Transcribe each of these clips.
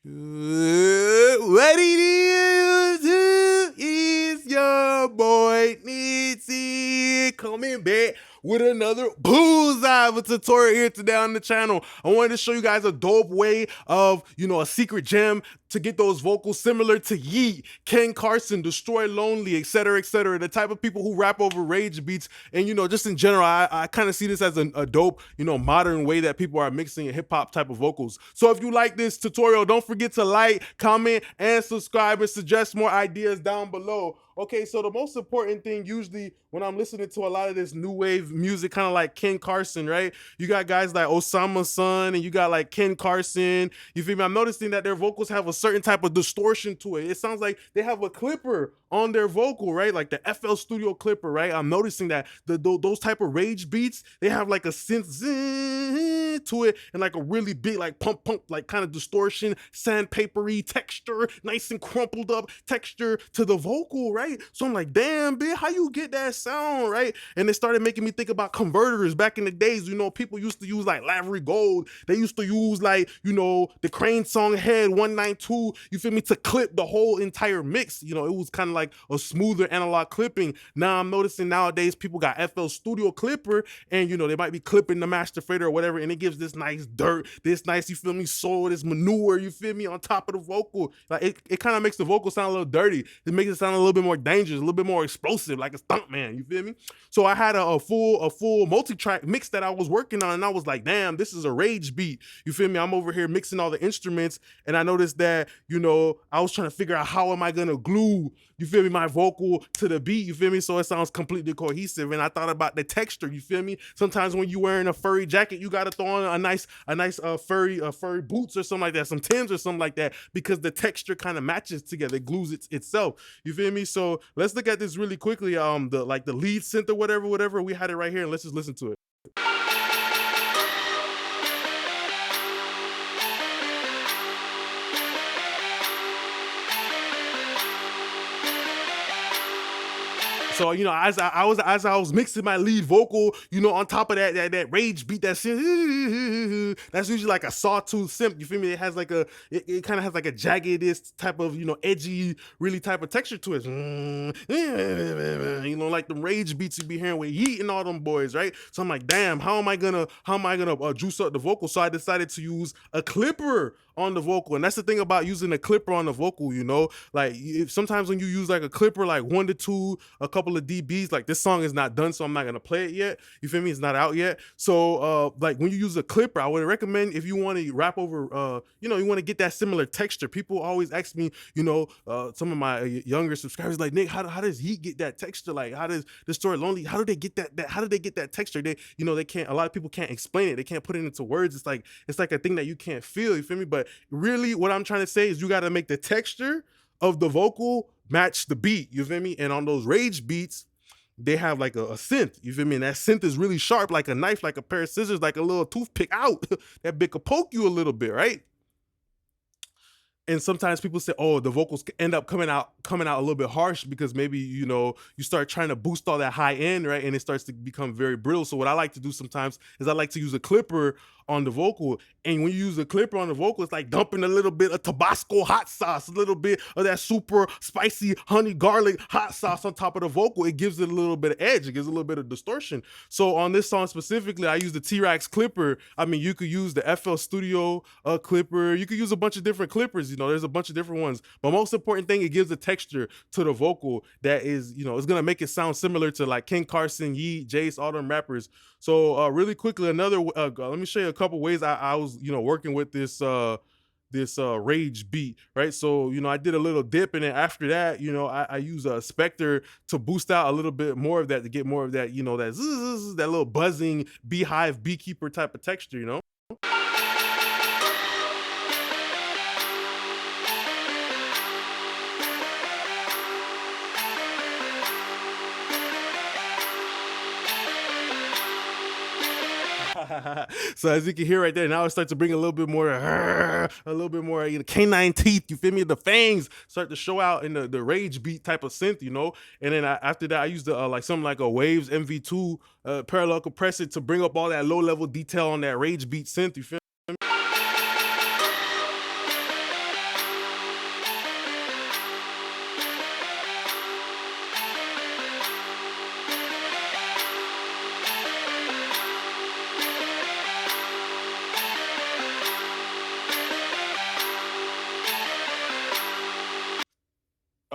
What it is your boy Nitzy coming back with another bullseye of a tutorial here today on the channel. I wanted to show you guys a dope way of, a secret gem to get those vocals similar to Yeat, Ken Carson, Destroy Lonely, etc., etc. The type of people who rap over rage beats. And, just in general, I kind of see this as a dope, modern way that people are mixing hip hop type of vocals. So if you like this tutorial, don't forget to like, comment, and subscribe, and suggest more ideas down below. Okay, so the most important thing usually when I'm listening to a lot of this new wave music, kind of like Ken Carson, right? You got guys like Osama's Son, and you got like Ken Carson. You feel me? I'm noticing that their vocals have a certain type of distortion to it. It sounds like they have a clipper on their vocal, right? Like the FL Studio clipper, right? I'm noticing that those type of rage beats, they have like a synth to it and like a really big like pump like kind of distortion, sandpapery texture, nice and crumpled up texture to the vocal, right? So I'm like, damn, bitch, how you get that sound, right? And it started making me think about converters back in the days. People used to use like Lavery Gold. They used to use like, the Crane Song Head 192, you feel me, to clip the whole entire mix. It was kind of like a smoother analog clipping. Now I'm noticing nowadays people got FL Studio clipper, and they might be clipping the master fader or whatever, and it gives this nice dirt, this nice, you feel me, soul, this manure, you feel me, on top of the vocal. Like it kind of makes the vocal sound a little dirty. It makes it sound a little bit more dangerous, a little bit more explosive, like a stunt man, you feel me? So I had a full multi-track mix that I was working on, and I was like, damn, this is a rage beat, you feel me? I'm over here mixing all the instruments, and I noticed that, I was trying to figure out how am I gonna glue, you feel me, my vocal to the beat, you feel me, so it sounds completely cohesive. And I thought about the texture, you feel me? Sometimes when you wearing a furry jacket, you gotta throw on a nice furry boots or something like that, some Timbs or something like that, because the texture kind of matches together, it glues itself, you feel me? So let's look at this really quickly. The lead synth or whatever, we had it right here, and let's just listen to it. So as I was mixing my lead vocal, on top of that rage beat, that's usually like a sawtooth synth. You feel me? It has like it kind of has like a jagged type of edgy, really type of texture to it. Like the rage beats you be hearing with Yeat and all them boys, right? So I'm like, damn, how am I gonna juice up the vocal? So I decided to use a clipper on the vocal. And that's the thing about using a clipper on the vocal, like if sometimes when you use like a clipper, like 1 to 2, a couple of dBs, like this song is not done, so I'm not gonna play it yet, you feel me? It's not out yet. So like when you use a clipper, I would recommend, if you want to rap over you want to get that similar texture. People always ask me, some of my younger subscribers, like, Nick, how does Yeat get that texture? Like, how does Destroy Lonely, how do they get that how do they get that texture? They they can't, a lot of people can't explain it, they can't put it into words. It's like a thing that you can't feel, you feel me? But really what I'm trying to say is you got to make the texture of the vocal match the beat, you feel me? And on those rage beats, they have like a synth, you feel me? And that synth is really sharp, like a knife, like a pair of scissors, like a little toothpick out. That bit could poke you a little bit, right? And sometimes people say, oh, the vocals end up coming out a little bit harsh because maybe, you start trying to boost all that high end, right? And it starts to become very brittle. So what I like to do sometimes is I like to use a clipper on the vocal. And when you use a clipper on the vocal, it's like dumping a little bit of Tabasco hot sauce, a little bit of that super spicy honey garlic hot sauce on top of the vocal. It gives it a little bit of edge. It gives a little bit of distortion. So on this song specifically, I use the T-Rex clipper. I mean, you could use the FL Studio clipper. You could use a bunch of different clippers. There's a bunch of different ones. But most important thing, it gives a texture to the vocal that is, it's going to make it sound similar to like Ken Carson, Yeat, Jace, all them rappers. So really quickly, another, let me show you a couple ways I was, working with this rage beat, right? So, I did a little dip, and then after that, I use a Spectre to boost out a little bit more of that, to get more of that, that zzz, that little buzzing beehive beekeeper type of texture, So as you can hear right there, now it starts to bring a little bit more canine teeth, you feel me? The fangs start to show out in the rage beat type of synth, and then after that I used like something like a Waves MV2 parallel compressor to bring up all that low level detail on that rage beat synth, you feel me?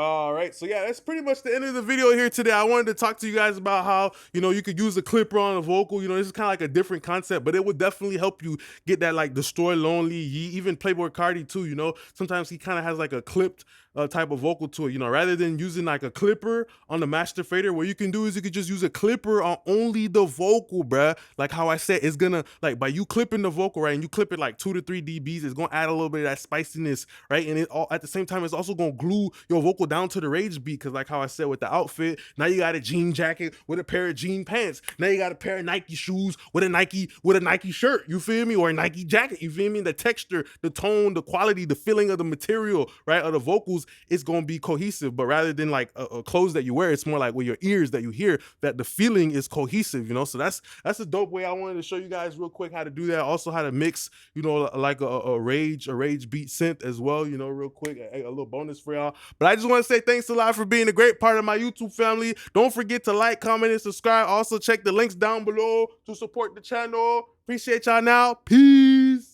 All right, so yeah, that's pretty much the end of the video here today. I wanted to talk to you guys about how, you could use a clipper on a vocal. This is kind of like a different concept, but it would definitely help you get that like Destroy Lonely, Yeat, even Playboy Cardi too. Sometimes he kind of has like a clipped type of vocal to it, rather than using like a clipper on the master fader. What you can do is you could just use a clipper on only the vocal, bruh. Like how I said, it's gonna, like, by you clipping the vocal, right, and you clip it like 2 to 3 dBs, it's gonna add a little bit of that spiciness, right, and at the same time, it's also gonna glue your vocal down to the rage beat, because like how I said with the outfit, now you got a jean jacket with a pair of jean pants, now you got a pair of Nike shoes with a Nike shirt, you feel me, or a Nike jacket, you feel me. The texture, the tone, the quality, the feeling of the material, right, of the vocals, it's gonna be cohesive. But rather than like a clothes that you wear, it's more like with your ears that you hear that the feeling is cohesive, so that's a dope way. I wanted to show you guys real quick how to do that, also how to mix, like a rage beat synth as well, real quick, a little bonus for y'all. But I just want to say thanks a lot for being a great part of my YouTube family. Don't forget to like, comment, and subscribe. Also check the links down below to support the channel. Appreciate y'all now. Peace.